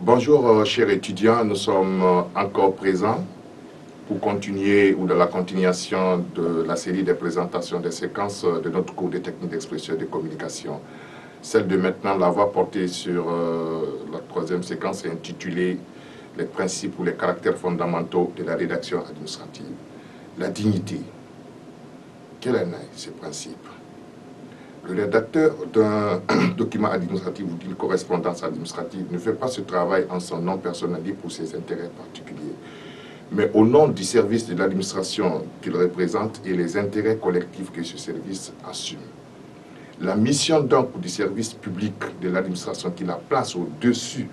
Bonjour, chers étudiants, nous sommes encore présents pour continuer ou dans la continuation de la série des présentations des séquences de notre cours de techniques d'expression et de communication. Celle de maintenant, la va porter sur la troisième séquence intitulée « Les principes ou les caractères fondamentaux de la rédaction administrative ». La dignité. Quels sont ces principes? Le rédacteur d'un document administratif ou d'une correspondance administrative ne fait pas ce travail en son nom personnel ni pour ses intérêts particuliers, mais au nom du service de l'administration qu'il représente et les intérêts collectifs que ce service assume. La mission donc du service public de l'administration qui la place au-dessus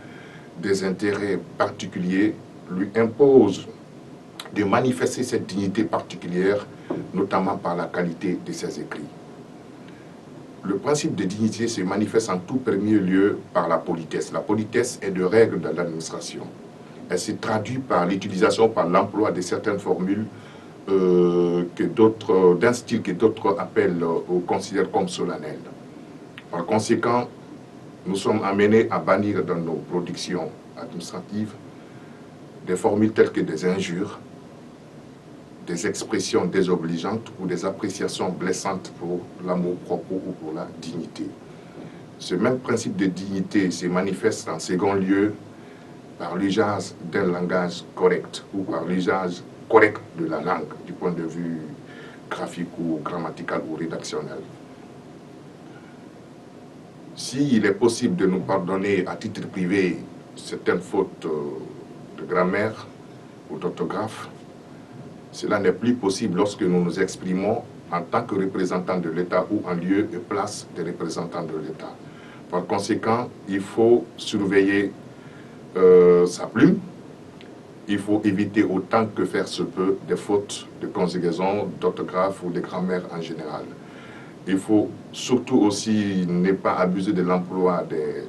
des intérêts particuliers lui impose de manifester cette dignité particulière, notamment par la qualité de ses écrits. Le principe de dignité se manifeste en tout premier lieu par la politesse. La politesse est de règle de l'administration. Elle se traduit par l'utilisation, par l'emploi de certaines formules d'un style que d'autres appellent ou considèrent comme solennel. Par conséquent, nous sommes amenés à bannir dans nos productions administratives des formules telles que des injures, des expressions désobligeantes ou des appréciations blessantes pour l'amour-propre ou pour la dignité. Ce même principe de dignité se manifeste en second lieu par l'usage d'un langage correct ou par l'usage correct de la langue du point de vue graphique ou grammatical ou rédactionnel. S'il est possible de nous pardonner à titre privé certaines fautes de grammaire ou d'orthographe, cela n'est plus possible lorsque nous nous exprimons en tant que représentants de l'État ou en lieu et place des représentants de l'État. Par conséquent, il faut surveiller sa plume, il faut éviter autant que faire se peut des fautes de conjugaison, d'orthographe ou de grammaire en général. Il faut surtout aussi ne pas abuser de l'emploi des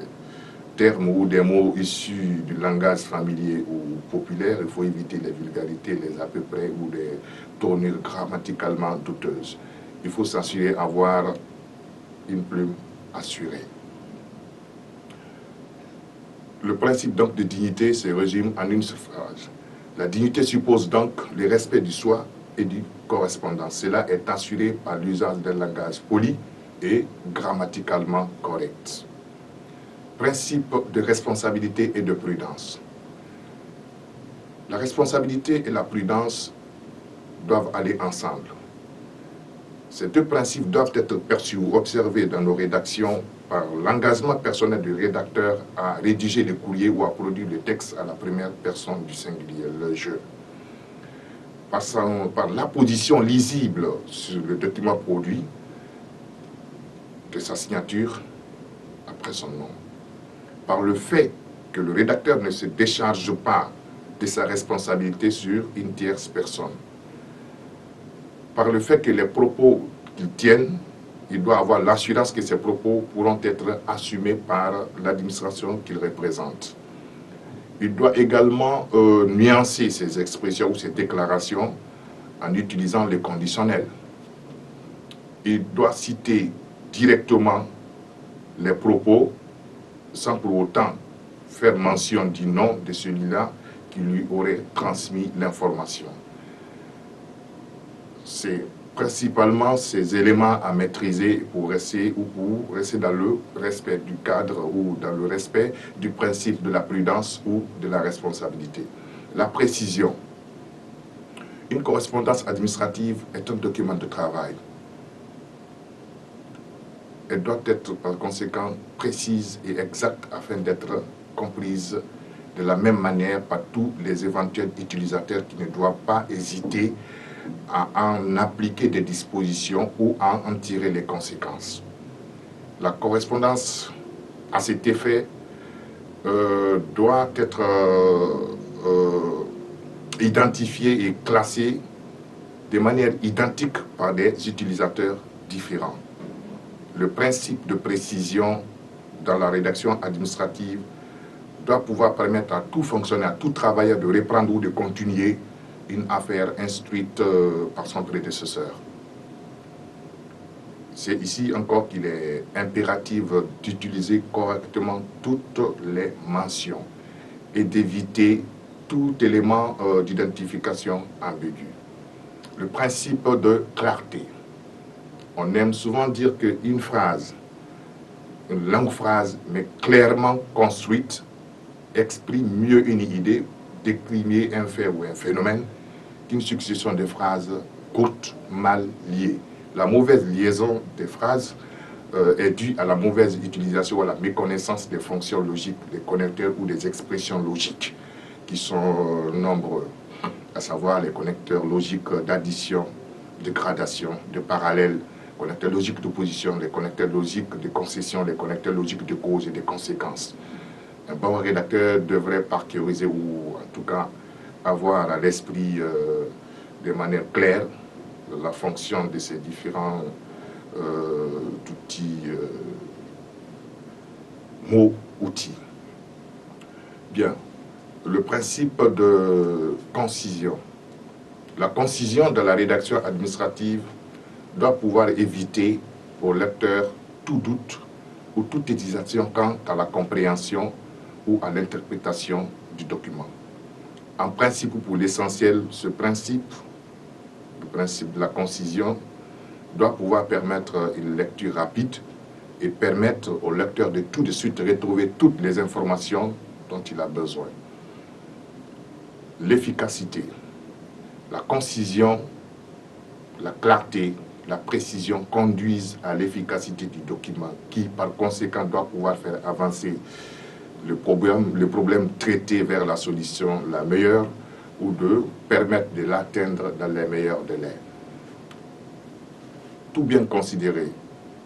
termes ou des mots issus du langage familier ou populaire. Il faut éviter les vulgarités, les à peu près ou des tournures grammaticalement douteuses. Il faut s'assurer d'avoir une plume assurée. Le principe donc de dignité se résume en une seule phrase. La dignité suppose donc le respect du soi et du correspondant. Cela est assuré par l'usage d'un langage poli et grammaticalement correct. Principe de responsabilité et de prudence. La responsabilité et la prudence doivent aller ensemble. Ces deux principes doivent être perçus ou observés dans nos rédactions par l'engagement personnel du rédacteur à rédiger le courrier ou à produire le texte à la première personne du singulier, le je. Par l'apposition lisible sur le document produit de sa signature après son nom. Par le fait que le rédacteur ne se décharge pas de sa responsabilité sur une tierce personne. Par le fait que les propos qu'il tienne, il doit avoir l'assurance que ces propos pourront être assumés par l'administration qu'il représente. Il doit également nuancer ses expressions ou ses déclarations en utilisant les conditionnels. Il doit citer directement les propos sans pour autant faire mention du nom de celui-là qui lui aurait transmis l'information. C'est principalement ces éléments à maîtriser pour rester dans le respect du cadre ou dans le respect du principe de la prudence ou de la responsabilité. La précision. Une correspondance administrative est un document de travail. Elle doit être par conséquent précise et exacte afin d'être comprise de la même manière par tous les éventuels utilisateurs qui ne doivent pas hésiter à en appliquer des dispositions ou à en tirer les conséquences. La correspondance à cet effet doit être identifiée et classée de manière identique par des utilisateurs différents. Le principe de précision dans la rédaction administrative doit pouvoir permettre à tout fonctionnaire, à tout travailleur de reprendre ou de continuer une affaire instruite par son prédécesseur. C'est ici encore qu'il est impératif d'utiliser correctement toutes les mentions. et d'éviter tout élément d'identification ambigu. Le principe de clarté. On aime souvent dire qu'une phrase, une longue phrase, mais clairement construite, exprime mieux une idée, décrit mieux un fait ou un phénomène qu'une succession de phrases courtes, mal liées. La mauvaise liaison des phrases est due à la mauvaise utilisation ou à la méconnaissance des fonctions logiques, des connecteurs ou des expressions logiques qui sont nombreux, à savoir les connecteurs logiques d'addition, de gradation, de parallèle, les connecteurs logiques d'opposition, les connecteurs logiques de concession, les connecteurs logiques de cause et de conséquences. Un bon rédacteur devrait parcuriser ou en tout cas avoir à l'esprit de manière claire la fonction de ces différents outils, mots-outils. Bien, le principe de concision. La concision de la rédaction administrative doit pouvoir éviter au lecteur tout doute ou toute hésitation quant à la compréhension ou à l'interprétation du document. En principe, pour l'essentiel, ce principe, le principe de la concision, doit pouvoir permettre une lecture rapide et permettre au lecteur de tout de suite retrouver toutes les informations dont il a besoin. L'efficacité, la concision, la clarté, la précision conduisent à l'efficacité du document qui, par conséquent, doit pouvoir faire avancer le problème traité vers la solution la meilleure ou de permettre de l'atteindre dans les meilleurs délais. Tout bien considéré,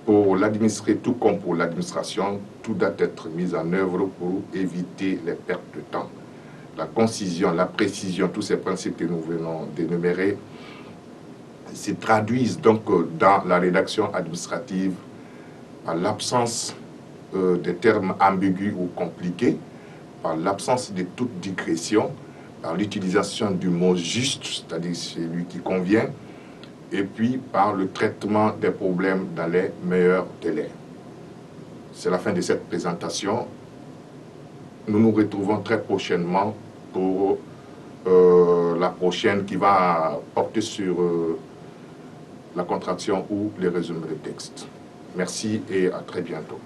pour l'administrer tout comme pour l'administration, tout doit être mis en œuvre pour éviter les pertes de temps. La concision, la précision, tous ces principes que nous venons d'énumérer se traduisent donc dans la rédaction administrative par l'absence de termes ambigus ou compliqués, par l'absence de toute digression, par l'utilisation du mot juste, c'est-à-dire celui qui convient, et puis par le traitement des problèmes dans les meilleurs délais. C'est la fin de cette présentation. Nous nous retrouvons très prochainement pour la prochaine qui va porter sur la contraction ou les résumés de texte. Merci et à très bientôt.